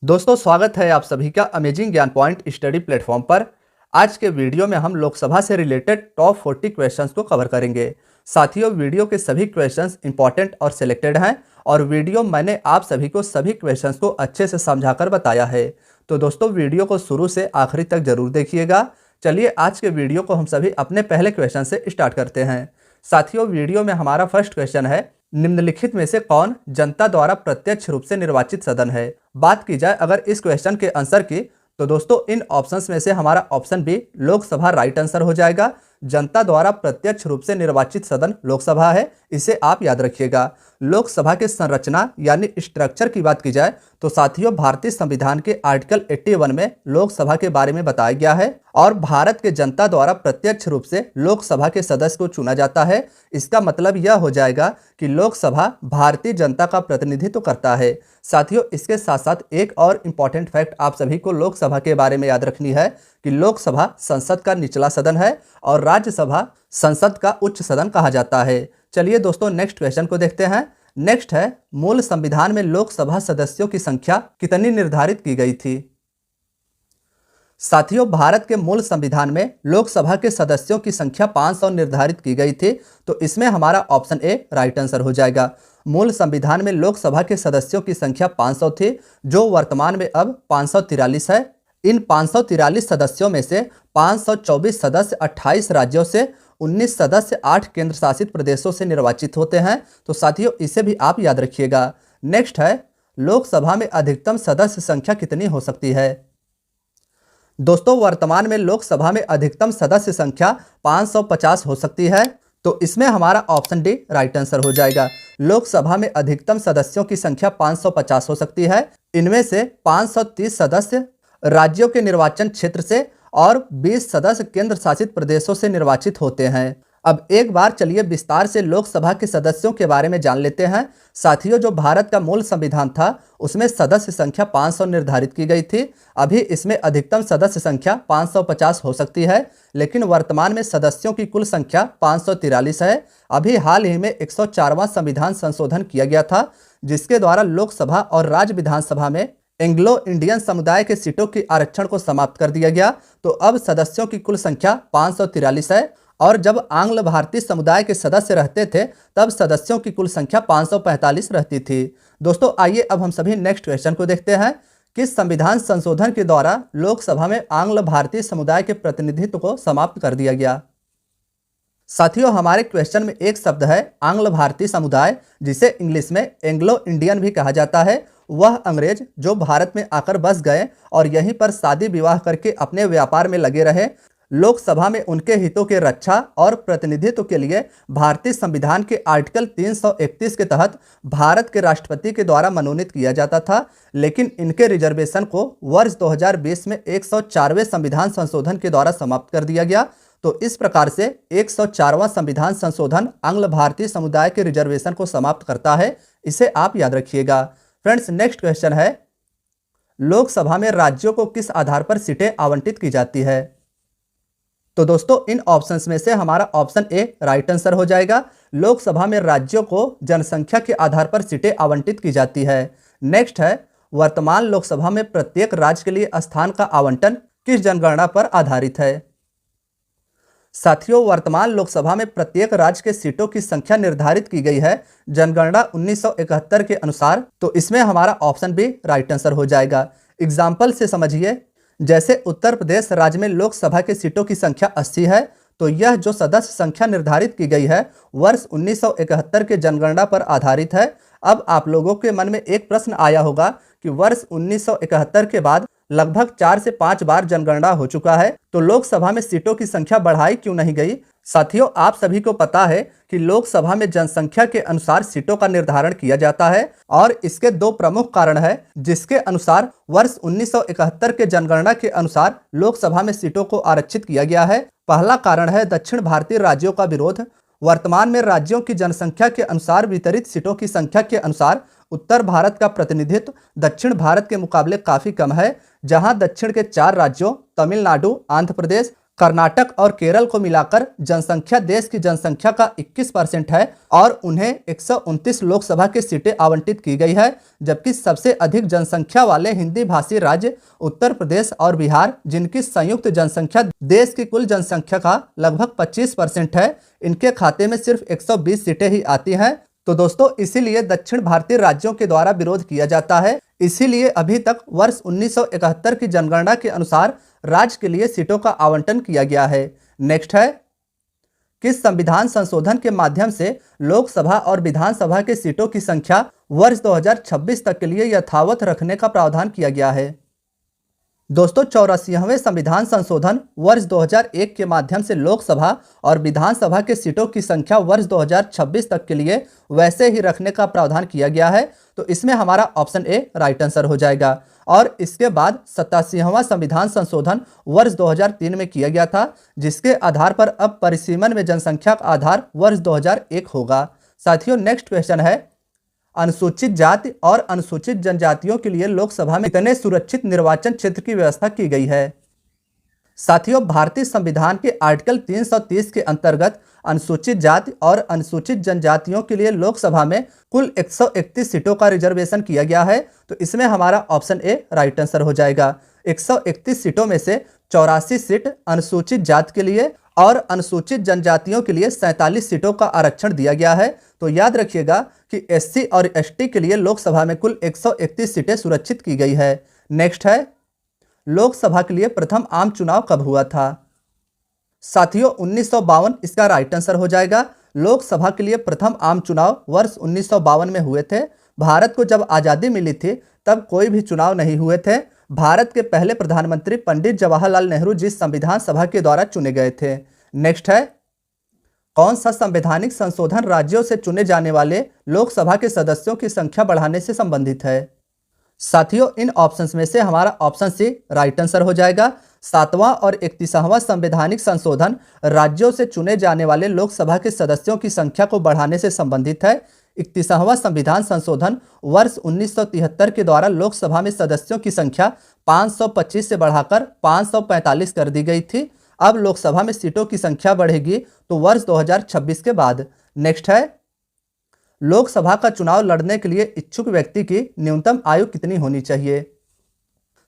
दोस्तों स्वागत है आप सभी का अमेजिंग ज्ञान पॉइंट स्टडी प्लेटफॉर्म पर। आज के वीडियो में हम लोकसभा से रिलेटेड टॉप 40 क्वेश्चंस को कवर करेंगे। साथियों, वीडियो के सभी क्वेश्चंस इंपॉर्टेंट और सिलेक्टेड हैं और वीडियो मैंने आप सभी को सभी क्वेश्चंस को अच्छे से समझाकर बताया है। तो दोस्तों वीडियो को शुरू से आखिरी तक जरूर देखिएगा। चलिए आज के वीडियो को हम सभी अपने पहले क्वेश्चन से स्टार्ट करते हैं। साथियों, वीडियो में हमारा फर्स्ट क्वेश्चन है, निम्नलिखित में से कौन जनता द्वारा प्रत्यक्ष रूप से निर्वाचित सदन है। बात की जाए अगर इस क्वेश्चन के आंसर की, तो दोस्तों इन ऑप्शंस में से हमारा option B Lok Sabha right answer हो जाएगा। जनता द्वारा प्रत्यक्ष रूप से निर्वाचित सदन लोकसभा है, इसे आप याद रखिएगा। लोकसभा के संरचना यानी स्ट्रक्चर की बात की जाए तो साथियों भारतीय संविधान के आर्टिकल 81 में लोकसभा के बारे में बताया गया है और भारत के जनता द्वारा प्रत्यक्ष रूप से लोकसभा के सदस्य को चुना जाता है। इसका मतलब यह हो जाएगा कि लोकसभा भारतीय जनता का प्रतिनिधित्व करता है। साथियों इसके साथ साथ एक और इम्पॉर्टेंट फैक्ट आप सभी को लोकसभा के बारे में याद रखनी है कि लोकसभा संसद का निचला सदन है और राज्यसभा संसद का उच्च सदन कहा जाता है। चलिए दोस्तों नेक्स्ट क्वेश्चन को देखते हैं। नेक्स्ट है, मूल संविधान में लोकसभा सदस्यों की संख्या कितनी निर्धारित की गई थी। साथियों भारत के मूल संविधान में लोकसभा के सदस्यों की संख्या 500 निर्धारित की गई थी, तो इसमें हमारा ऑप्शन ए राइट आंसर हो जाएगा। मूल संविधान में लोकसभा के सदस्यों की संख्या 500 थी, जो वर्तमान में अब 543 है। इन 543 सदस्यों में से 524 सदस्य 28 राज्यों से, 19 सदस्य 8 केंद्र शासित प्रदेशों से निर्वाचित होते हैं। तो साथियों इसे भी आप याद रखिएगा। नेक्स्ट है, लोकसभा में अधिकतम सदस्य संख्या कितनी हो सकती है। दोस्तों वर्तमान में लोकसभा में अधिकतम सदस्य संख्या 550 हो सकती है, तो इसमें हमारा ऑप्शन डी राइट आंसर हो जाएगा। लोकसभा में अधिकतम सदस्यों की संख्या 550 हो सकती है। इनमें से 530 सदस्य राज्यों के निर्वाचन क्षेत्र से और 20 सदस्य केंद्र शासित प्रदेशों से निर्वाचित होते हैं। अब एक बार चलिए विस्तार से लोकसभा के सदस्यों के बारे में जान लेते हैं। साथियों जो भारत का मूल संविधान था उसमें सदस्य संख्या 500 निर्धारित की गई थी। अभी इसमें अधिकतम सदस्य संख्या 550 हो सकती है, लेकिन वर्तमान में सदस्यों की कुल संख्या 543 है। अभी हाल ही में 104वां संविधान संशोधन किया गया था, जिसके द्वारा लोकसभा और राज्य विधानसभा में एंग्लो इंडियन समुदाय के सीटों के आरक्षण को समाप्त कर दिया गया। तो अब सदस्यों की कुल संख्या 543 है और जब आंग्ल भारतीय समुदाय के सदस्य रहते थे तब सदस्यों की कुल संख्या 545 रहती थी। दोस्तों आइए अब हम सभी नेक्स्ट क्वेश्चन को देखते हैं। किस संविधान संशोधन के द्वारा लोकसभा में आंग्ल भारतीय समुदाय के प्रतिनिधित्व को समाप्त कर दिया गया। साथियों हमारे क्वेश्चन में एक शब्द है आंग्ल भारतीय समुदाय, जिसे इंग्लिश में एंग्लो इंडियन भी कहा जाता है। वह अंग्रेज जो भारत में आकर बस गए और यहीं पर शादी विवाह करके अपने व्यापार में लगे रहे। लोकसभा में उनके हितों के रक्षा और प्रतिनिधित्व के लिए भारतीय संविधान के आर्टिकल 331 के तहत भारत के राष्ट्रपति के द्वारा मनोनीत किया जाता था, लेकिन इनके रिजर्वेशन को वर्ष 2020 में 104वें संविधान संशोधन के द्वारा समाप्त कर दिया गया। तो इस प्रकार से 104वां संविधान संशोधन आंग्ल भारतीय समुदाय के रिजर्वेशन को समाप्त करता है, इसे आप याद रखिएगा। फ्रेंड्स नेक्स्ट क्वेश्चन है, लोकसभा में राज्यों को किस आधार पर सीटें आवंटित की जाती है। तो दोस्तों इन ऑप्शंस में से हमारा ऑप्शन ए राइट आंसर हो जाएगा। लोकसभा में राज्यों को जनसंख्या के आधार पर सीटें आवंटित की जाती है। नेक्स्ट है, वर्तमान लोकसभा में प्रत्येक राज्य के लिए स्थान का आवंटन किस जनगणना पर आधारित है। साथियों वर्तमान लोकसभा में प्रत्येक राज्य के सीटों की संख्या निर्धारित की गई है जनगणना 1971 के अनुसार। तो इसमें हमारा ऑप्शन बी राइट आंसर हो जाएगा। एग्जाम्पल से समझिए, जैसे उत्तर प्रदेश राज्य में लोकसभा के सीटों की संख्या 80 है, तो यह जो सदस्य संख्या निर्धारित की गई है वर्ष 1971 के जनगणना पर आधारित है। अब आप लोगों के मन में एक प्रश्न आया होगा कि वर्ष 1971 के बाद लगभग 4 से 5 बार जनगणना हो चुका है, तो लोकसभा में सीटों की संख्या बढ़ाई क्यों नहीं गई। साथियों आप सभी को पता है कि लोकसभा में जनसंख्या के अनुसार सीटों का निर्धारण किया जाता है और इसके दो प्रमुख कारण है, जिसके अनुसार वर्ष 1971 के जनगणना के अनुसार लोकसभा में सीटों को आरक्षित किया गया है। पहला कारण है दक्षिण भारतीय राज्यों का विरोध। वर्तमान में राज्यों की जनसंख्या के अनुसार वितरित सीटों की संख्या के अनुसार उत्तर भारत का प्रतिनिधित्व दक्षिण भारत के मुकाबले काफी कम है, जहां दक्षिण के 4 राज्यों तमिलनाडु, आंध्र प्रदेश, कर्नाटक और केरल को मिलाकर जनसंख्या देश की जनसंख्या का 21% है और उन्हें 129 लोकसभा की सीटें आवंटित की गई है, जबकि सबसे अधिक जनसंख्या वाले हिंदी भाषी राज्य उत्तर प्रदेश और बिहार, जिनकी संयुक्त जनसंख्या देश की कुल जनसंख्या का लगभग 25% है, इनके खाते में सिर्फ 120 सीटें ही आती हैं। तो दोस्तों, इसीलिए दक्षिण भारतीय राज्यों के द्वारा विरोध किया जाता है। इसीलिए अभी तक वर्ष 1971 की जनगणना के अनुसार राज्य के लिए सीटों का आवंटन किया गया है। नेक्स्ट है, किस संविधान संशोधन के माध्यम से लोकसभा और विधानसभा के सीटों की संख्या वर्ष 2026 तक के लिए यथावत रखने का प्रावधान किया गया है? दोस्तों, 84वें संविधान संशोधन वर्ष 2001 के माध्यम से लोकसभा और विधानसभा के सीटों की संख्या वर्ष 2026 तक के लिए वैसे ही रखने का प्रावधान किया गया है। तो इसमें हमारा ऑप्शन ए राइट आंसर हो जाएगा। और इसके बाद 87वां संविधान संशोधन वर्ष 2003 में किया गया था, जिसके आधार पर अब परिसीमन में जनसंख्या का आधार वर्ष 2001 होगा। साथियों, नेक्स्ट क्वेश्चन है, अनुसूचित जाति और अनुसूचित जनजातियों के लिए लोकसभा में कितने सुरक्षित निर्वाचन क्षेत्र की व्यवस्था की गई है? साथियों, भारतीय संविधान के आर्टिकल 330 के अंतर्गत अनुसूचित जाति और अनुसूचित जनजातियों के लिए लोकसभा में कुल 131 सीटों का रिजर्वेशन किया गया है। तो इसमें हमारा ऑप्शन ए राइट आंसर हो जाएगा। 131 सीटों में से 84 सीट अनुसूचित जाति के लिए और अनुसूचित जनजातियों के लिए 47 सीटों का आरक्षण दिया गया है। तो याद रखिएगा कि एससी और एसटी के लिए लोकसभा में कुल 131 सीटें सुरक्षित की गई है। नेक्स्ट है, लोकसभा के लिए प्रथम आम चुनाव कब हुआ था? साथियों, 1952 इसका राइट आंसर हो जाएगा। लोकसभा के लिए प्रथम आम चुनाव वर्ष 1952 में हुए थे। भारत को जब आज़ादी मिली थी तब कोई भी चुनाव नहीं हुए थे। भारत के पहले प्रधानमंत्री पंडित जवाहरलाल नेहरू जी संविधान सभा के द्वारा चुने गए थे। नेक्स्ट है, कौन सा संवैधानिक संशोधन राज्यों से चुने जाने वाले लोकसभा के सदस्यों की संख्या बढ़ाने से संबंधित है? साथियों, इन ऑप्शंस में से हमारा ऑप्शन सी राइट आंसर हो जाएगा। 7वां और 31वां संवैधानिक संशोधन राज्यों से चुने जाने वाले लोकसभा के सदस्यों की संख्या को बढ़ाने से संबंधित है। 31वां संविधान संशोधन वर्ष 1973 के द्वारा लोकसभा में सदस्यों की संख्या 525 से बढ़ाकर 545 कर दी गई थी। अब लोकसभा में सीटों की संख्या बढ़ेगी तो वर्ष 2026 के बाद। नेक्स्ट है, लोकसभा का चुनाव लड़ने के लिए इच्छुक व्यक्ति की न्यूनतम आयु कितनी होनी चाहिए?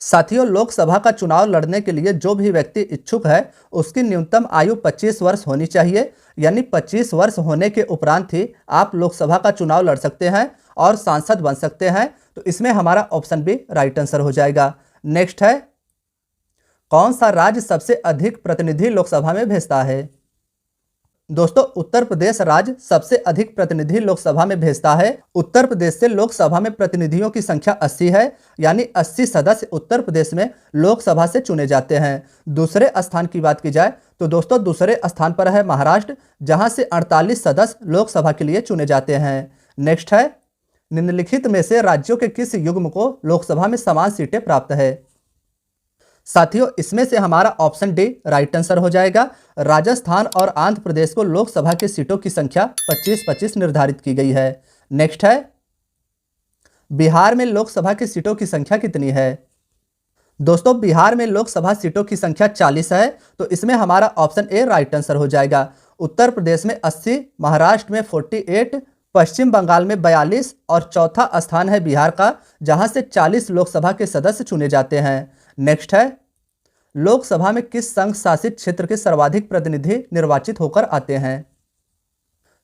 साथियों, लोकसभा का चुनाव लड़ने के लिए जो भी व्यक्ति इच्छुक है उसकी न्यूनतम आयु 25 वर्ष होनी चाहिए। यानी 25 वर्ष होने के उपरांत ही आप लोकसभा का चुनाव लड़ सकते हैं और सांसद बन सकते हैं। तो इसमें हमारा ऑप्शन बी राइट आंसर हो जाएगा। नेक्स्ट है, कौन सा राज्य सबसे अधिक प्रतिनिधि लोकसभा में भेजता है? दोस्तों, उत्तर प्रदेश राज्य सबसे अधिक प्रतिनिधि लोकसभा में भेजता है। उत्तर प्रदेश से लोकसभा में प्रतिनिधियों की संख्या 80 है। यानी 80 सदस्य उत्तर प्रदेश में लोकसभा से चुने जाते हैं। दूसरे स्थान की बात की जाए तो दोस्तों, दूसरे स्थान पर है महाराष्ट्र, जहां से 48 सदस्य लोकसभा के लिए चुने जाते हैं। नेक्स्ट है, निम्नलिखित में से राज्यों के किस युग्म को लोकसभा में समान सीटें प्राप्त है? साथियों, इसमें से हमारा ऑप्शन डी राइट आंसर हो जाएगा। राजस्थान और आंध्र प्रदेश को लोकसभा की सीटों की संख्या 25-25 निर्धारित की गई है। नेक्स्ट है, बिहार में लोकसभा की सीटों की संख्या कितनी है? दोस्तों, बिहार में लोकसभा सीटों की संख्या 40 है। तो इसमें हमारा ऑप्शन ए राइट आंसर हो जाएगा। उत्तर प्रदेश में 80, महाराष्ट्र में 48, पश्चिम बंगाल में 42 और चौथा स्थान है बिहार का, जहां से 40 लोकसभा के सदस्य चुने जाते हैं। नेक्स्ट है, लोकसभा में किस संघ शासित क्षेत्र के सर्वाधिक प्रतिनिधि निर्वाचित होकर आते हैं?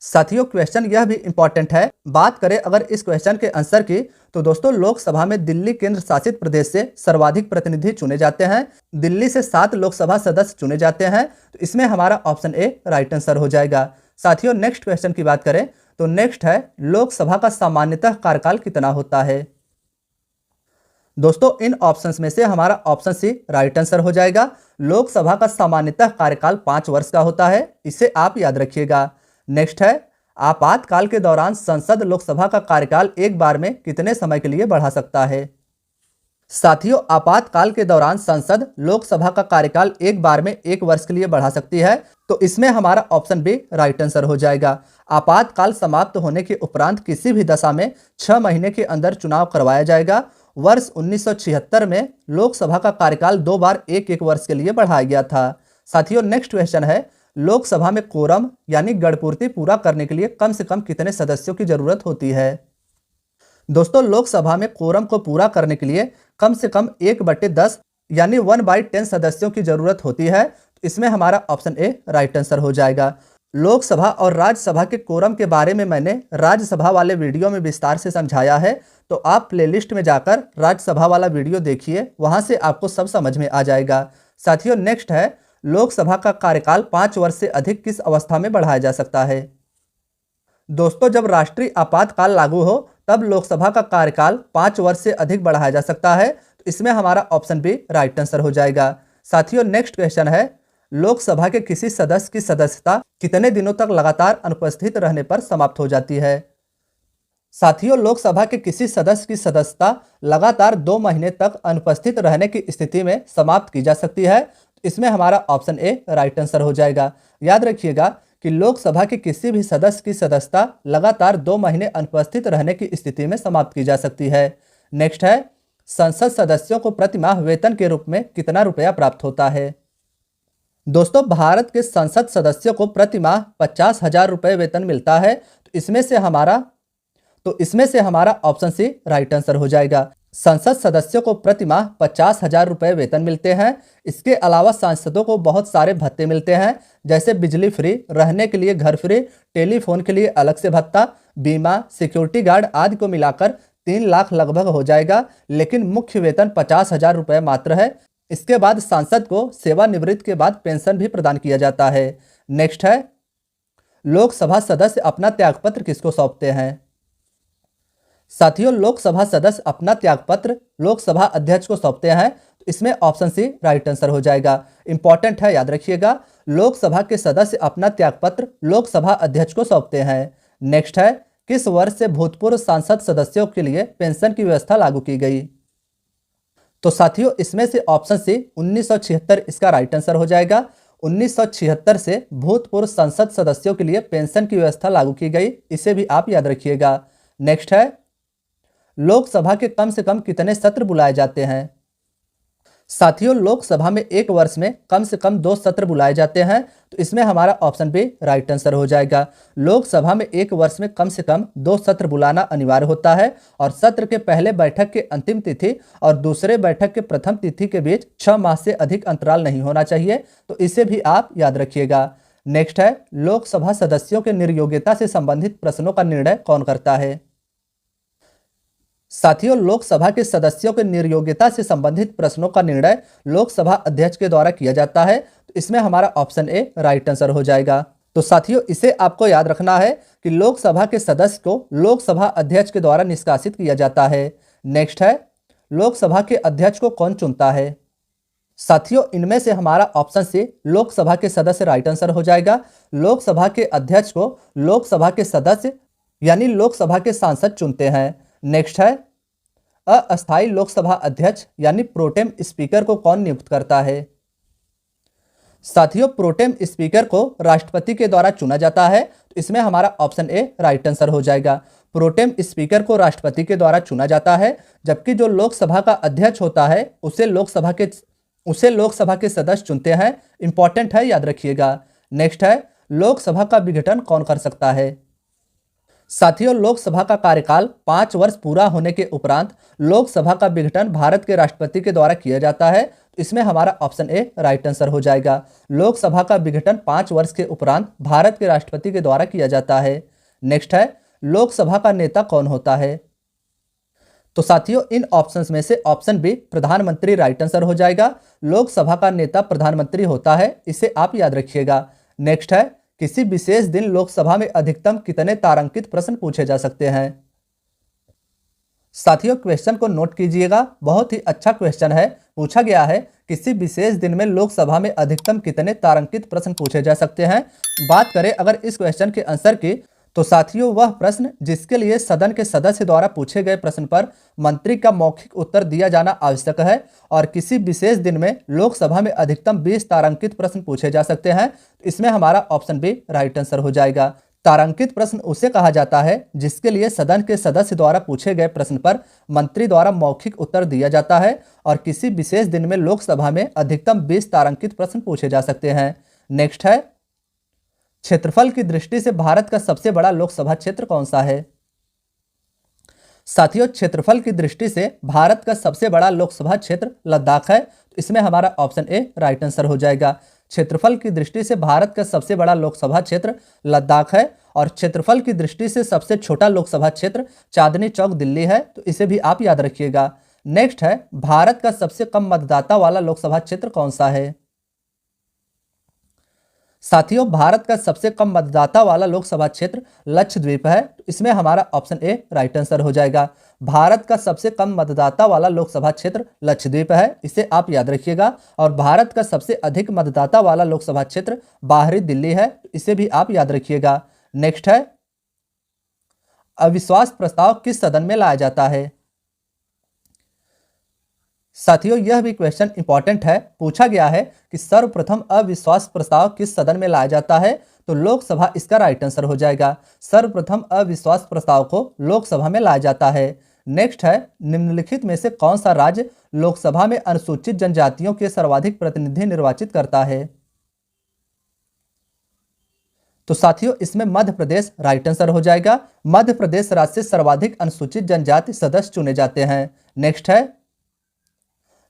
साथियों, क्वेश्चन यह भी इंपॉर्टेंट है। बात करें अगर इस क्वेश्चन के आंसर की तो दोस्तों, लोकसभा में दिल्ली केंद्र शासित प्रदेश से सर्वाधिक प्रतिनिधि चुने जाते हैं। दिल्ली से 7 लोकसभा सदस्य चुने जाते हैं। तो इसमें हमारा ऑप्शन ए राइट आंसर हो जाएगा। साथियों, नेक्स्ट क्वेश्चन की बात करें तो नेक्स्ट है, लोकसभा का सामान्यतः कार्यकाल कितना होता है? दोस्तों, इन ऑप्शंस में से हमारा ऑप्शन सी राइट आंसर हो जाएगा। लोकसभा का सामान्यतः कार्यकाल 5 वर्ष का होता है, इसे आप याद रखिएगा। नेक्स्ट है, आपातकाल के दौरान संसद लोकसभा का कार्यकाल एक बार में कितने समय के लिए बढ़ा सकता है? साथियों, आपातकाल के दौरान संसद लोकसभा का कार्यकाल एक बार में 1 वर्ष के लिए बढ़ा सकती है। तो इसमें हमारा ऑप्शन बी राइट आंसर हो जाएगा। आपातकाल समाप्त होने के उपरांत किसी भी दशा में 6 महीने के अंदर चुनाव करवाया जाएगा। वर्ष 1976 में लोकसभा का कार्यकाल 2 बार 1-1 वर्ष के लिए बढ़ाया गया था। साथियों नेक्स्ट क्वेश्चन है, लोकसभा में कोरम यानी गणपूर्ति पूरा करने के लिए कम से कम कितने सदस्यों की जरूरत होती है? दोस्तों लोकसभा में कोरम को पूरा करने के लिए कम से कम 1/10 यानी 1/10 सदस्यों की जरूरत होती है। तो इसमें हमारा ऑप्शन ए राइट आंसर हो जाएगा। लोकसभा और राज्यसभा के कोरम के बारे में मैंने राज्यसभा वाले वीडियो में विस्तार से समझाया है, तो आप प्लेलिस्ट में जाकर राज्यसभा वाला वीडियो देखिए, वहां से आपको सब समझ में आ जाएगा। साथियों नेक्स्ट है, लोकसभा का कार्यकाल 5 वर्ष से अधिक किस अवस्था में बढ़ाया जा सकता है? दोस्तों जब राष्ट्रीय आपातकाल लागू हो तब लोकसभा का कार्यकाल 5 वर्ष से अधिक बढ़ाया जा सकता है। तो इसमें हमारा ऑप्शन बी राइट आंसर हो जाएगा। साथियों नेक्स्ट क्वेश्चन है, लोकसभा के किसी सदस्य की सदस्यता कितने दिनों तक लगातार अनुपस्थित रहने पर समाप्त हो जाती है? साथियों लोकसभा के किसी सदस्य की सदस्यता लगातार 2 महीने तक अनुपस्थित रहने की स्थिति में समाप्त की जा सकती है। इसमें हमारा ऑप्शन ए राइट आंसर हो जाएगा। याद रखिएगा कि लोकसभा के किसी भी सदस्य की सदस्यता लगातार 2 महीने अनुपस्थित रहने की स्थिति में समाप्त की जा सकती है। नेक्स्ट है, संसद सदस्यों को प्रतिमाह वेतन के रूप में कितना रुपया प्राप्त होता है? दोस्तों भारत के संसद सदस्यों को प्रतिमाह 50,000 रुपये वेतन मिलता है। तो इसमें से हमारा ऑप्शन सी राइट आंसर हो जाएगा। संसद सदस्यों को प्रतिमाह 50,000 रुपये वेतन मिलते हैं। इसके अलावा सांसदों को बहुत सारे भत्ते मिलते हैं, जैसे बिजली फ्री, रहने के लिए घर फ्री, टेलीफोन के लिए अलग से भत्ता, बीमा, सिक्योरिटी गार्ड आदि को मिलाकर 3 लाख लगभग हो जाएगा। लेकिन मुख्य वेतन 50,000 रुपये मात्र है। इसके बाद सांसद को सेवानिवृत्ति के बाद पेंशन भी प्रदान किया जाता है। नेक्स्ट है, लोकसभा सदस्य अपना त्यागपत्र किसको सौंपते हैं? साथियों लोकसभा सदस्य अपना त्यागपत्र लोकसभा अध्यक्ष को सौंपते हैं। तो इसमें ऑप्शन सी राइट आंसर हो जाएगा। इंपॉर्टेंट है, याद रखिएगा, लोकसभा के सदस्य अपना त्यागपत्र लोकसभा अध्यक्ष को सौंपते हैं। नेक्स्ट है, किस वर्ष से भूतपूर्व सांसद सदस्यों के लिए पेंशन की व्यवस्था लागू की गई? तो साथियों इसमें से ऑप्शन सी 1976 इसका राइट आंसर हो जाएगा। 1976 से भूतपूर्व संसद सदस्यों के लिए पेंशन की व्यवस्था लागू की गई, इसे भी आप याद रखिएगा। नेक्स्ट है, लोकसभा के कम से कम कितने सत्र बुलाए जाते हैं? साथियों लोकसभा में एक वर्ष में कम से कम 2 सत्र बुलाए जाते हैं। तो इसमें हमारा ऑप्शन बी राइट आंसर हो जाएगा। लोकसभा में एक वर्ष में कम से कम 2 सत्र बुलाना अनिवार्य होता है और सत्र के पहले बैठक के अंतिम तिथि और दूसरे बैठक के प्रथम तिथि के बीच 6 माह से अधिक अंतराल नहीं होना चाहिए। तो इसे भी आप याद रखिएगा। नेक्स्ट है, लोकसभा सदस्यों के निर्योग्यता से संबंधित प्रश्नों का निर्णय कौन करता है? साथियों लोकसभा के सदस्यों के निर्योग्यता से संबंधित प्रश्नों का निर्णय लोकसभा अध्यक्ष के द्वारा किया जाता है। तो इसमें हमारा ऑप्शन ए राइट आंसर हो जाएगा। तो साथियों इसे आपको याद रखना है कि लोकसभा के सदस्य को लोकसभा अध्यक्ष के द्वारा निष्कासित किया जाता है। नेक्स्ट है, लोकसभा के अध्यक्ष को कौन चुनता है? साथियों इनमें से हमारा ऑप्शन सी लोकसभा के सदस्य राइट आंसर हो जाएगा। लोकसभा के अध्यक्ष को लोकसभा के सदस्य यानी लोकसभा के सांसद चुनते हैं। नेक्स्ट है, अस्थायी लोकसभा अध्यक्ष यानी प्रोटेम स्पीकर को कौन नियुक्त करता है? साथियों प्रोटेम स्पीकर को राष्ट्रपति के द्वारा चुना जाता है। तो इसमें हमारा ऑप्शन ए राइट आंसर हो जाएगा। प्रोटेम स्पीकर को राष्ट्रपति के द्वारा चुना जाता है, जबकि जो लोकसभा का अध्यक्ष होता है उसे लोकसभा के सदस्य चुनते हैं। इंपॉर्टेंट है, याद रखिएगा। नेक्स्ट है, लोकसभा का विघटन कौन कर सकता है? साथियों लोकसभा का कार्यकाल 5 वर्ष पूरा होने के उपरांत लोकसभा का विघटन भारत के राष्ट्रपति के द्वारा किया जाता है। इसमें हमारा ऑप्शन ए राइट आंसर हो जाएगा। लोकसभा का विघटन 5 वर्ष के उपरांत भारत के राष्ट्रपति के द्वारा किया जाता है। नेक्स्ट है, लोकसभा का नेता कौन होता है? तो साथियों इन ऑप्शंस में से ऑप्शन बी प्रधानमंत्री राइट आंसर हो जाएगा। लोकसभा का नेता प्रधानमंत्री होता है, इसे आप याद रखिएगा। नेक्स्ट है, किसी विशेष दिन लोकसभा में अधिकतम कितने तारांकित प्रश्न पूछे जा सकते हैं? साथियों क्वेश्चन को नोट कीजिएगा, बहुत ही अच्छा क्वेश्चन है। पूछा गया है किसी विशेष दिन में लोकसभा में अधिकतम कितने तारांकित प्रश्न पूछे जा सकते हैं। बात करें अगर इस क्वेश्चन के आंसर की, तो साथियों वह प्रश्न जिसके लिए सदन के सदस्य द्वारा पूछे गए प्रश्न पर मंत्री का मौखिक उत्तर दिया जाना आवश्यक है और किसी विशेष दिन में लोकसभा में अधिकतम 20 तारांकित प्रश्न पूछे जा सकते हैं। इसमें हमारा ऑप्शन बी राइट आंसर हो जाएगा। तारांकित प्रश्न उसे कहा जाता है जिसके लिए सदन के सदस्य द्वारा पूछे गए प्रश्न पर मंत्री द्वारा मौखिक उत्तर दिया जाता है और किसी विशेष दिन में लोकसभा में अधिकतम 20 तारांकित प्रश्न पूछे जा सकते हैं। नेक्स्ट है, क्षेत्रफल की दृष्टि से भारत का सबसे बड़ा लोकसभा क्षेत्र कौन सा है? साथियों, क्षेत्रफल की दृष्टि से भारत का सबसे बड़ा लोकसभा क्षेत्र लद्दाख है। तो इसमें हमारा ऑप्शन ए राइट आंसर हो जाएगा। क्षेत्रफल की दृष्टि से भारत का सबसे बड़ा लोकसभा क्षेत्र लद्दाख है और क्षेत्रफल की दृष्टि से सबसे छोटा लोकसभा क्षेत्र चांदनी चौक दिल्ली है। तो इसे भी आप याद रखिएगा। नेक्स्ट है, भारत का सबसे कम मतदाता वाला लोकसभा क्षेत्र कौन सा है? साथियों, भारत का सबसे कम मतदाता वाला लोकसभा क्षेत्र लक्षद्वीप है। तो इसमें हमारा ऑप्शन ए राइट आंसर हो जाएगा। भारत का सबसे कम मतदाता वाला लोकसभा क्षेत्र लक्षद्वीप है, इसे आप याद रखिएगा। और भारत का सबसे अधिक मतदाता वाला लोकसभा क्षेत्र बाहरी दिल्ली है, तो इसे भी आप याद रखिएगा। नेक्स्ट है, अविश्वास प्रस्ताव किस सदन में लाया जाता है? साथियों, यह भी क्वेश्चन इंपॉर्टेंट है। पूछा गया है कि सर्वप्रथम अविश्वास प्रस्ताव किस सदन में लाया जाता है? तो लोकसभा इसका राइट आंसर हो जाएगा। सर्वप्रथम अविश्वास प्रस्ताव को लोकसभा में लाया जाता है। नेक्स्ट है, निम्नलिखित में से कौन सा राज्य लोकसभा में अनुसूचित जनजातियों के सर्वाधिक प्रतिनिधि निर्वाचित करता है? तो साथियों, इसमें मध्य प्रदेश राइट आंसर हो जाएगा। मध्य प्रदेश राज्य से सर्वाधिक अनुसूचित जनजाति सदस्य चुने जाते हैं। नेक्स्ट है,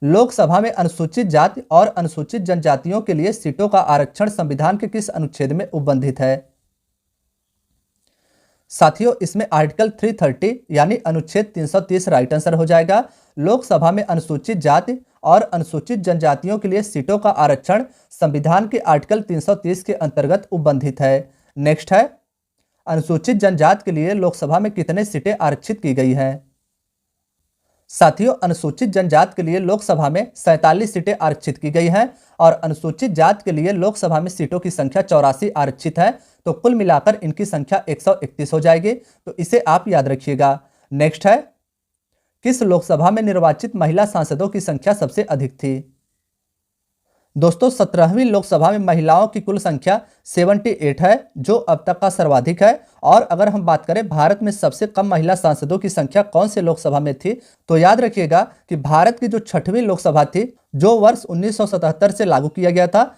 लोकसभा में अनुसूचित जाति और अनुसूचित जनजातियों के लिए सीटों का आरक्षण संविधान के किस अनुच्छेद में उपबंधित है? साथियों, इसमें आर्टिकल 330 यानी अनुच्छेद 330 राइट आंसर हो जाएगा। लोकसभा में अनुसूचित जाति और अनुसूचित जनजातियों के लिए सीटों का आरक्षण संविधान के आर्टिकल 330 के अंतर्गत उपबंधित है। नेक्स्ट है, अनुसूचित जनजाति के लिए लोकसभा में कितने सीटें आरक्षित की गई हैं? साथियों, अनुसूचित जनजाति के लिए लोकसभा में 47 सीटें आरक्षित की गई हैं और अनुसूचित जाति के लिए लोकसभा में सीटों की संख्या 84 आरक्षित है। तो कुल मिलाकर इनकी संख्या 131 हो जाएगी। तो इसे आप याद रखिएगा। नेक्स्ट है, किस लोकसभा में निर्वाचित महिला सांसदों की संख्या सबसे अधिक थी? दोस्तों, 17वीं लोकसभा में महिलाओं की कुल संख्या 78 है, जो अब तक का सर्वाधिक है। और अगर हम बात करें भारत में सबसे कम महिला सांसदों की संख्या कौन से लोकसभा में थी, तो याद रखिएगा कि भारत की जो 6वीं लोकसभा थी, जो वर्ष 1977 से लागू किया गया था,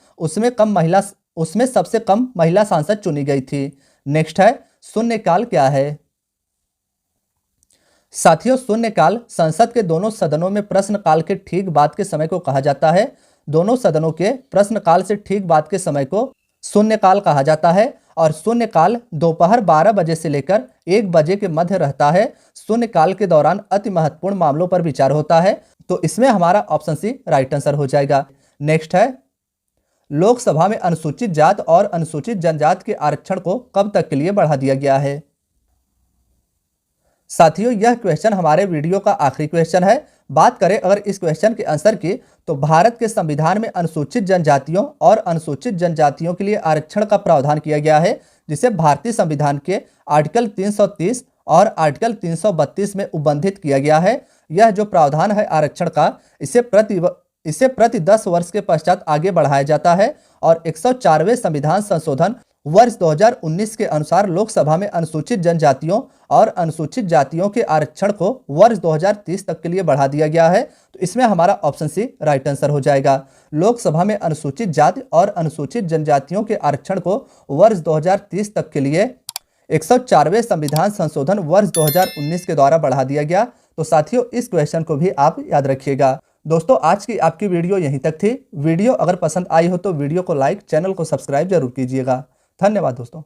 उसमें सबसे कम महिला सांसद चुनी गई थी। नेक्स्ट है, शून्यकाल क्या है? साथियों, शून्यकाल संसद के दोनों सदनों में प्रश्नकाल के ठीक बाद के समय को कहा जाता है। दोनों सदनों के प्रश्नकाल से ठीक बाद के समय को शून्यकाल कहा जाता है और शून्यकाल दोपहर 12 बजे से लेकर 1 बजे के मध्य रहता है। शून्यकाल के दौरान अति महत्वपूर्ण मामलों पर विचार होता है। तो इसमें हमारा ऑप्शन सी राइट आंसर हो जाएगा। नेक्स्ट है, लोकसभा में अनुसूचित जाति और अनुसूचित जनजाति के आरक्षण को कब तक के लिए बढ़ा दिया गया है? साथियों, यह क्वेश्चन हमारे वीडियो का आखिरी क्वेश्चन है। बात करें अगर इस क्वेश्चन के आंसर की, तो भारत के संविधान में अनुसूचित जनजातियों और अनुसूचित जनजातियों के लिए आरक्षण का प्रावधान किया गया है, जिसे भारतीय संविधान के आर्टिकल 330 और आर्टिकल 332 में उपबंधित किया गया है। यह जो प्रावधान है आरक्षण का, इसे प्रति 10 वर्ष के पश्चात आगे बढ़ाया जाता है और 104वें संविधान संशोधन वर्ष 2019 के अनुसार लोकसभा में अनुसूचित जनजातियों और अनुसूचित जातियों के आरक्षण को वर्ष 2030 तक के लिए बढ़ा दिया गया है। तो इसमें हमारा ऑप्शन सी राइट आंसर हो जाएगा। लोकसभा में अनुसूचित जाति और अनुसूचित जनजातियों के आरक्षण को वर्ष 2030 तक के लिए 104वें संविधान संशोधन वर्ष 2019 के द्वारा बढ़ा दिया गया। तो साथियों, इस क्वेश्चन को भी आप याद रखिएगा। दोस्तों, आज की आपकी वीडियो यहीं तक थी। वीडियो अगर पसंद आई हो तो वीडियो को लाइक, चैनल को सब्सक्राइब जरूर कीजिएगा। धन्यवाद दोस्तों।